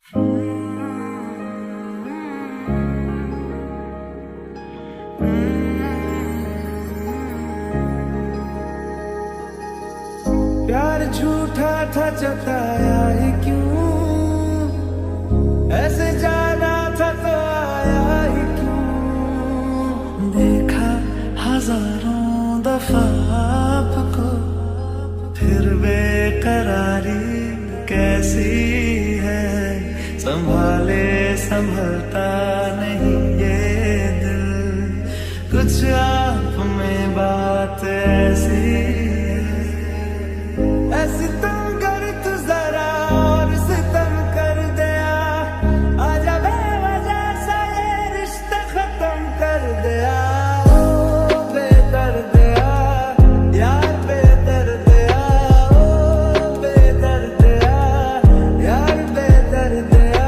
प्यार झूठा था जताया ही क्यों, ऐसे जाना था तो आया ही क्यों। देखा हजारों दफा आपको, फिर बेकरारी कैसी है। संभाले संभलता नहीं ये दिल, कुछ आप में बात ऐसी ऐसी तुम कर तू जरा और सितम कर दिया। आजा बेवजह सा ये रिश्ता खत्म कर दिया। ओ बेदर्दिया यार बेदर्दिया, ओ बेदर्दिया यार बेदर्दिया।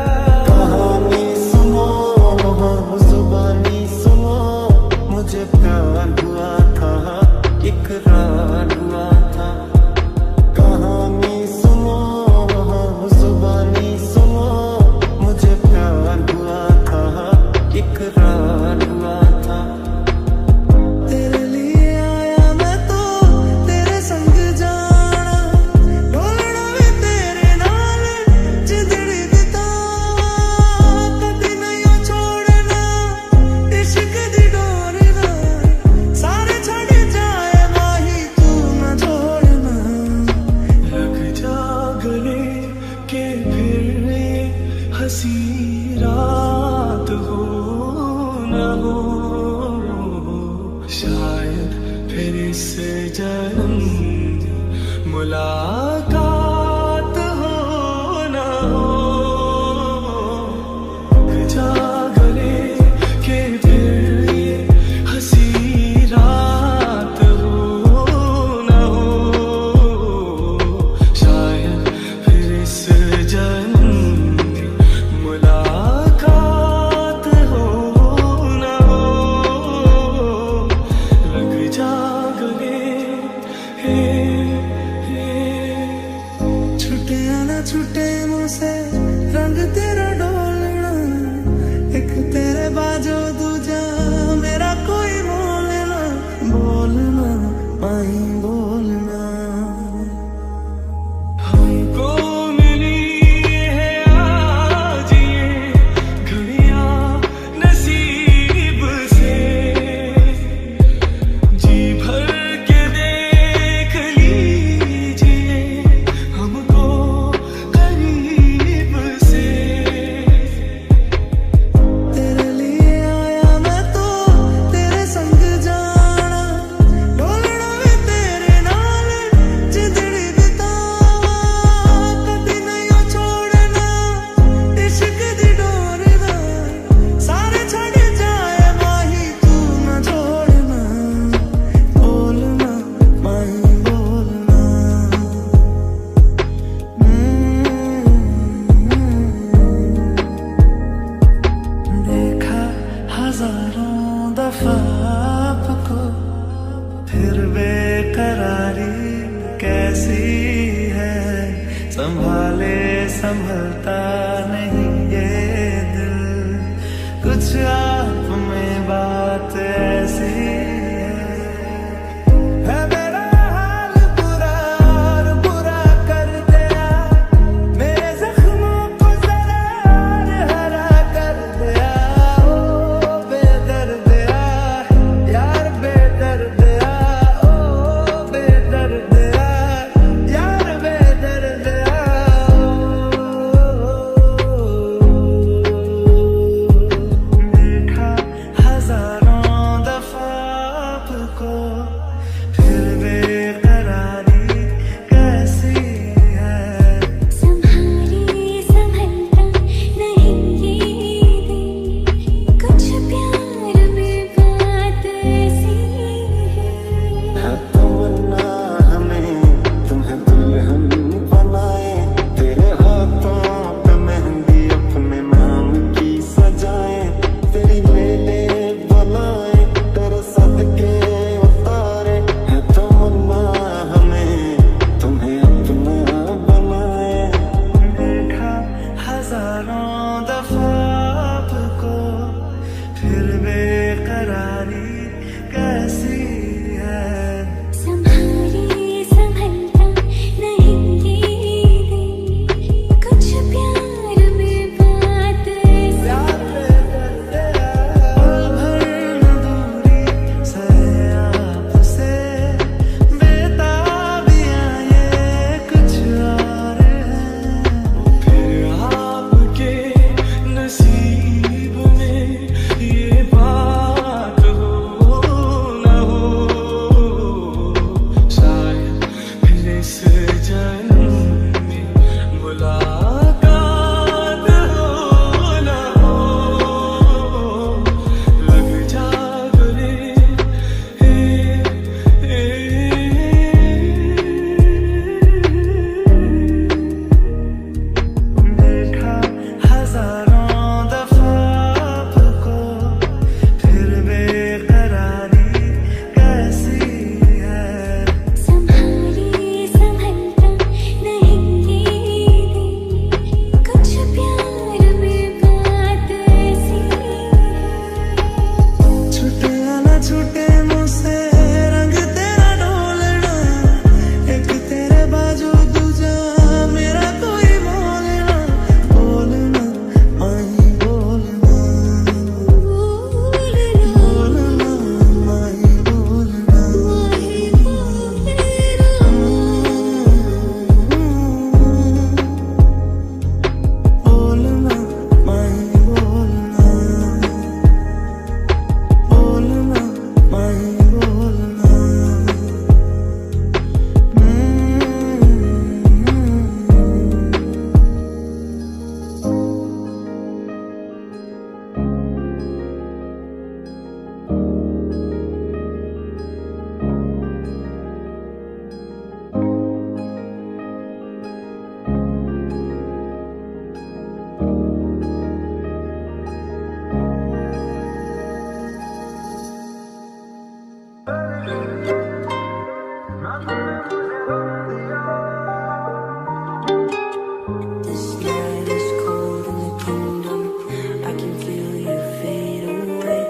कहानी सुनो जुबानी सुनो, मुझे प्यार हुआ था इकरार हुआ था। कहानी सुनो जुबानी सुनो, मुझे प्यार हुआ था इकरार हुआ था। तेरे लिए आया मैं तो तेरे संग जाना, ढोलना भी तेरे नाल जिंदड़ी बितावा। कदी नहीं छोड़ना इश्क दी डोर ना, सारे छड़ जाए माही तू ना छोड़ना। लग जा गले के फिर हंसी रात हो न हो, शायद फिर इस जन्म मुलाकात हो न हो। जागले के फिर ये हंसी रात हो न हो, शायद फिर इस जन्म मुलाकात हो न हो। लग जा गले छुटे ना छुटे मुझसे रंग तेरा डोलना। एक तेरे बाजो दूजा मेरा कोई बोलना। बोलना माही बोलना। हमको मिली है आज ये घड़ियां नसीब से, जी भर के देख लीजिए हमको करीब से। तेरे लिए आया मैं तो तेरे संग जाना, ढोलना भी तेरे नाल जिंदड़ी बितावा। कदी नहीं छोड़ना इश्क दी डोर ना, सारे छड़ जाए माही तू ना छोड़ना। बोलना माही बोलना। देखा हजारों दफा आपको, फिर बेकरारी कैसी है। संभाले संभलता नहीं ये दिल, कुछ आप में बात ऐसी है। मेरा हाल बुरा और बुरा कर दिया, मेरे जख्मों को जरा और हरा कर दिया। ओ बेदर्दिया यार बेदर्दिया, ओ बेदर्दिया यार बेदर्दिया। हजारों दफा आपको, फिर बेकरारी कैसी है। संभाली संभलता नहीं ये दिल, कुछ प्यार में बात ऐसी। प्यार करते पल भर न दूरी सहे आपसे, बेताबियां ये कुछ और है। फिर आपके नसीब में ये बात हो न हो, शायद फिर इस जन्म में मुलाकात हो न हो। लग जा गले देखा हजारों दफा आपको, फिर बेकरारी कैसी है। संभाली संभलता नहीं ये दिल, कुछ प्यार में बात ऐसी। छूटे या ना छूटे मुझसे रंग तेरा ढोलना, एक तेरे बाजू दूजा मेरा कोई बोलना। बोलना माही बोलना, बोलना माही बोलना, बोलना माही बोलना, बोलना माही बोलना। This night is cold in the kingdom, I can feel you fade away.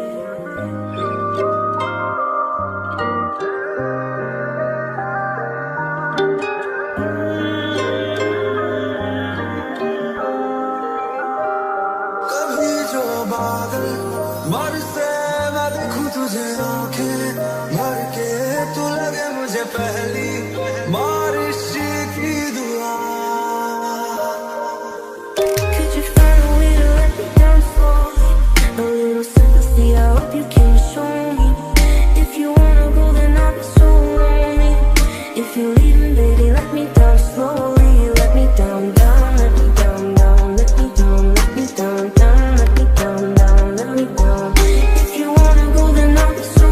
कभी जो बादल बरसे मैं देखूं तुझे आंखें भर के, तू लगे मुझे पहली बारिश की दुआ। Could you find a way to let me down slowly? A little sympathy, I hope you can show me. If you wanna go, then I'll be so lonely. If you're leaving, baby, let me down slowly. Let me down, down, let me down, down, let me down, let me down, down, let me down, down, let me down. If you wanna go, then I'll be so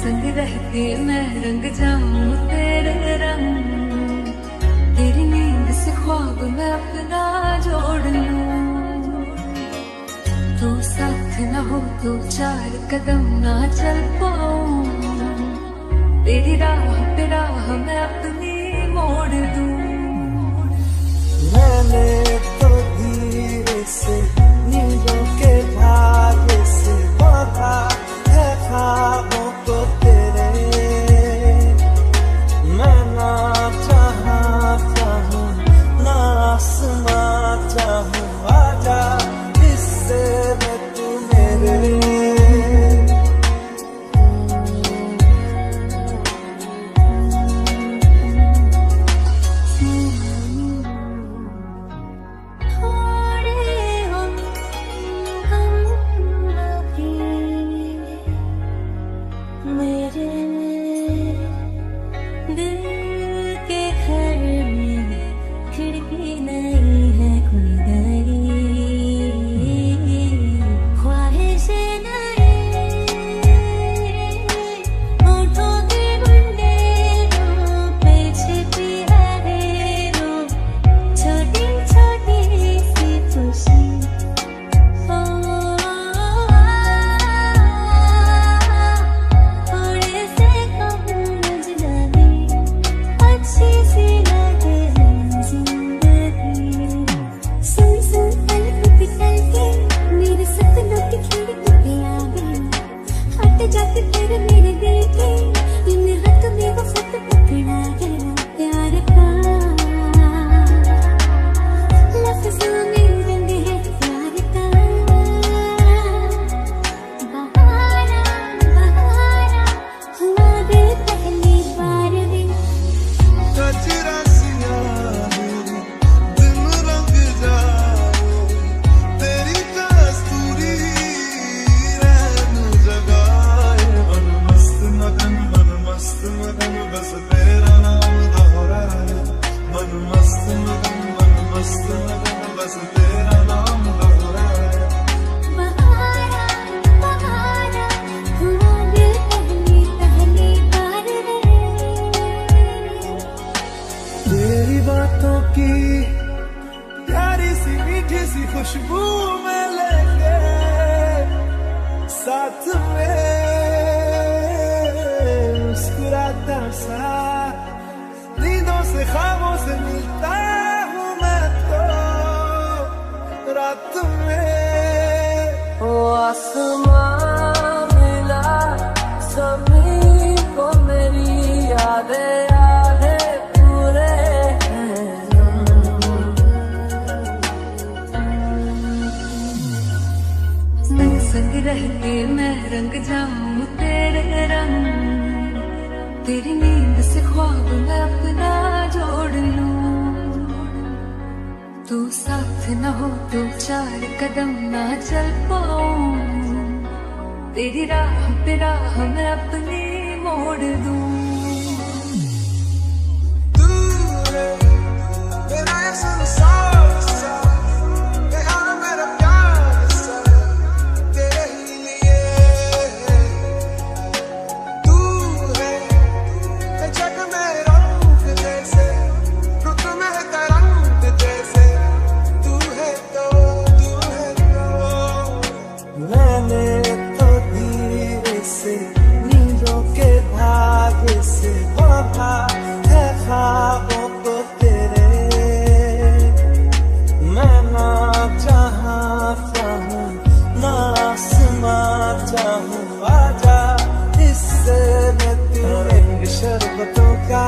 संग रहते मैं रंग जाऊं तेरे रंग, तेरी नींद से ख्वाब मैं अपना जोड़ लूं। तू साथ न हो तो चार कदम ना चल पाऊं, तेरी राह पे राह मैं अपनी मोड़ दूं। मैंने तो धीरे से नींदों के भागे से बांधा है ख्वाबों को तेरे। मैं ना चाहूं ना आसमां चाहूं, आजा हिस्से में तू मेरे। तेरी बातों की प्यारी सी मीठी सी खुशबू में लेके साथ में मुस्कुराता सा नींदों से ख्वाबों से मिलता हूँ मैं तो रात में। ओ आसमां मिला ज़मीन को मेरी यादें संग रहते मैं रंग जाऊं तेरे रंग, तेरी नींद से ख्वाब मैं अपना जोड़ लूं। तू साथ न हो तो चार कदम ना चल पाऊं, तेरी राह पे राह मैं अपनी मोड़ दूं। नींदों के भागे से बांधा है ख्वाबों को तेरे। मैं ना चाहूं ना आसमां चाहूं, आजा हिस्से में तू रंग शरबतों का,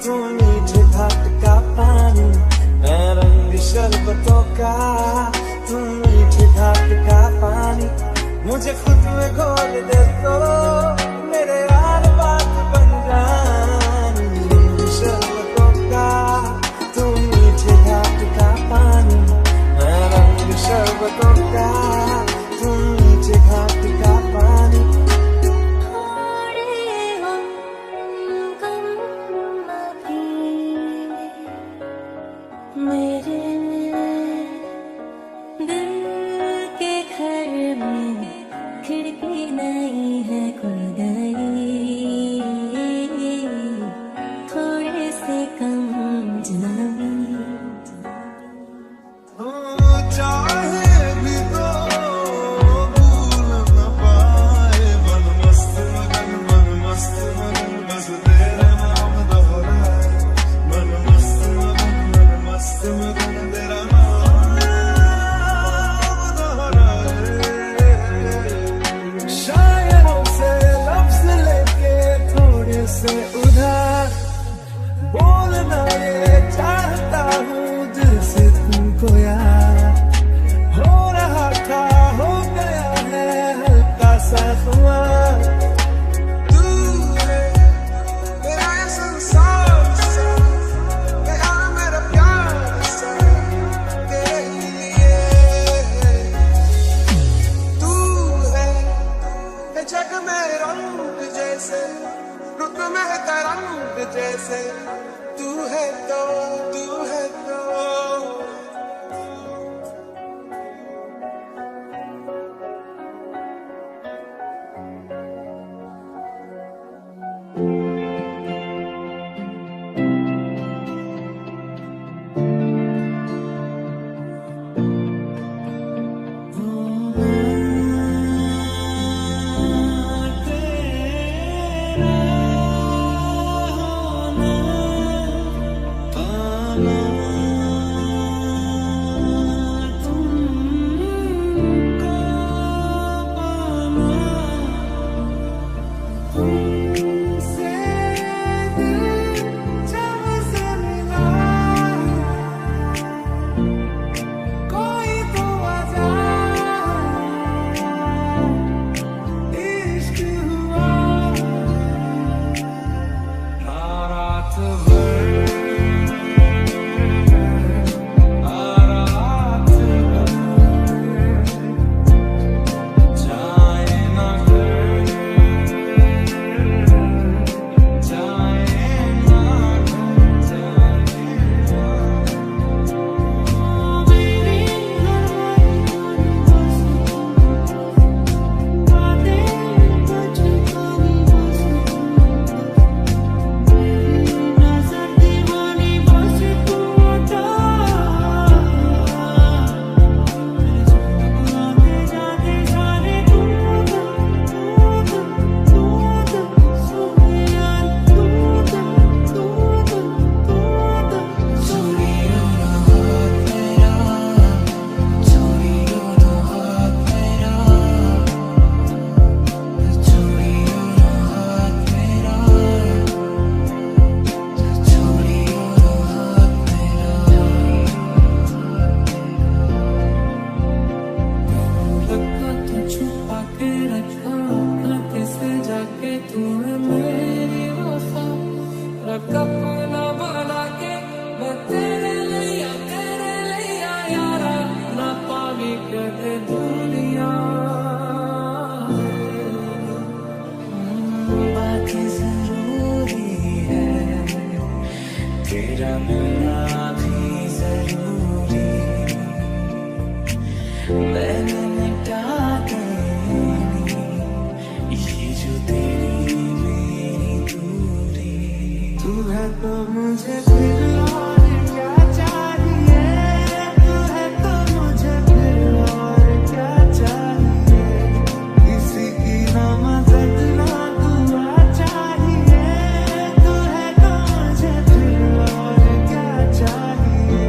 तू मीठे घाट का पानी। मैं रंग शरबतों का, तू मीठे घाट का पानी। मुझे खुद में घोल दे तो मेरे यार बात बन जानी। शरबतों का, तू मीठे घाट का पानी। मैं रंग शरबतों का, तू मीठे घाट का पानी। मेरे दिल के घर में खिड़की नहीं है। खोया हो रहा था, हो गया है हल्का सा खुमार। तू है मेरा ये संसार सा, गया मेरा प्यार सा तेरे लिए। तू है जग में रंग जैसे, रुत में तरंग जैसे, तू है तो, तू है तो। तेरा मिलना भी जरूरी, मैंने मिटा देनी ये जो तेरी मेरी दूरी। तू है तो मुझे फिर और क्या चाहिए, तू है तो मुझे फिर और क्या चाहिए। किसी की ना मदद ना दुआ चाहिए, तू है तो मुझे फिर और क्या चाहिए।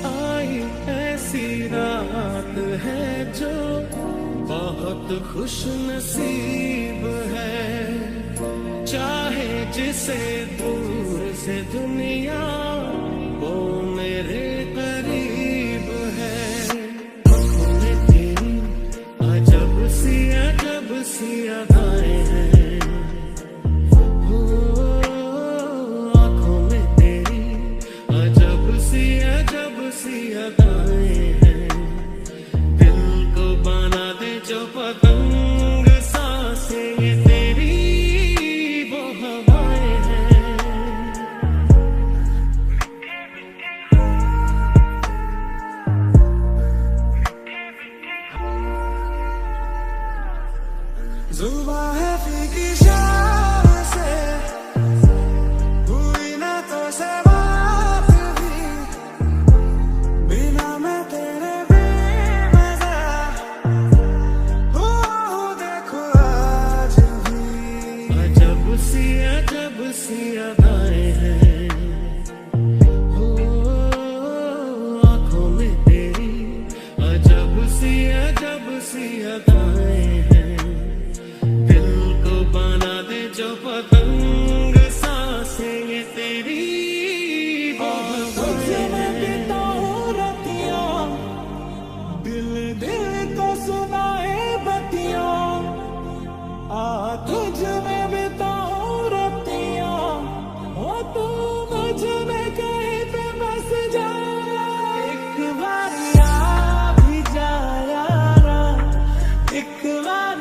आई ऐसी रात है जो बहुत खुश नसीब है, चाहे जिसे दूर से दुनिया वो मेरे करीब है। आँखों में तेरी अजब सी अदाएं हैं, आँखों में तेरी अजब सी अदाएं हैं। दिल को बना दे जो पतंग, सांसें ये तेरी वो हवाएं हैं। जुबां है फीकी शाम से, हुई ना तो से बात भी, बिना मैं तेरे बेमज़ा हुआ हूँ देखो आज भी। अजब सी अदाएं हैं, आँखों में तेरी अजब सी अदाएं हैं। दिल को बना दे जो पतंग, सांसें ये तेरी वो तुझसे हवाएं मैं हैं। बिताऊं रातियां, दिल को सुनाए बतियां, आ तुझ में बिताऊं रातियां, ओ तू मुझ में कहीं पे बस जा। एक बार आ भी जा यारा, एक बार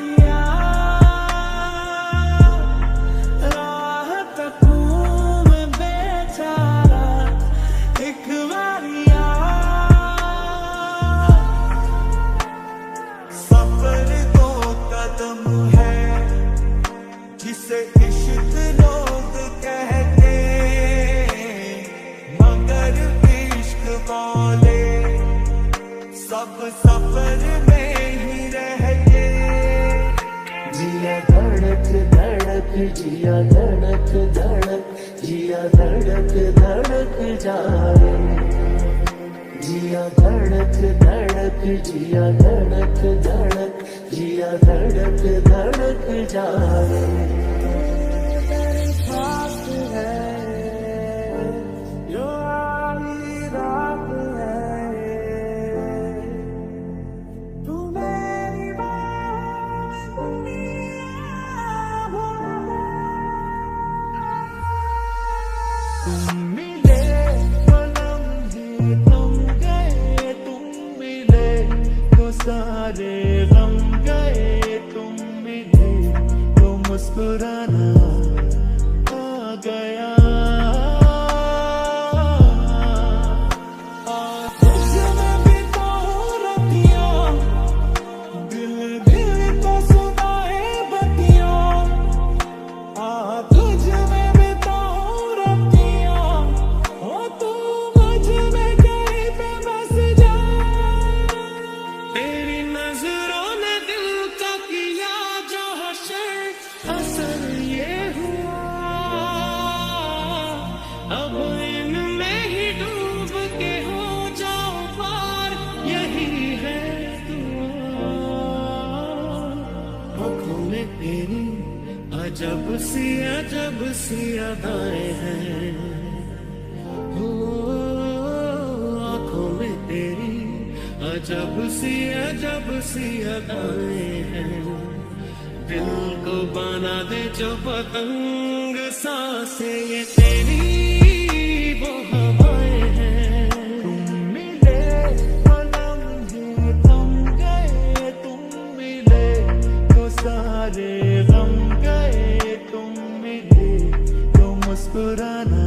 राह तकूं मैं बेचारा, एक बार सफर दो कदम है जिसे इश्क लोग कहते, मगर इश्क वाले सब सफर में ही रहते। जिया धड़क धड़क, जिया धड़क धड़क, जिया धड़क धड़क जाए। जिया धड़क धड़क, जिया धड़क धड़क, जिया धड़क धड़क जाए। तेरी सांस है जो आधी रात है, तू मेरी बात दुनिया भूल। तुम मिले तो लम्हे तुम गए, तुम मिले तो सारे गम गए, तुम मिले तो मुस्कुराना आ गया। तुझसे मैं बिताऊं रातियां, दिल को सुनाए बतियां, आ तुझ में बिताऊं रातियां, ओ तू मुझ में कहीं पे बस जा। तेरी नजरों ने दिल का किया जो हशर, असर ये हुआ अब इनमें ही डूब के हो जाओ पार, यही है दुआ। आँखों में तेरी अजब सी अदाएं हैं, आँखों में तेरी अजब सी अदाएं हैं। दिल को बना दे जो पतंग, सांसें ये तेरी वो हवाएं हैं। तुम मिले तो लम्हे तुम गए, तुम मिले तो सारे गम गए, तुम मिले तो मुस्कुराना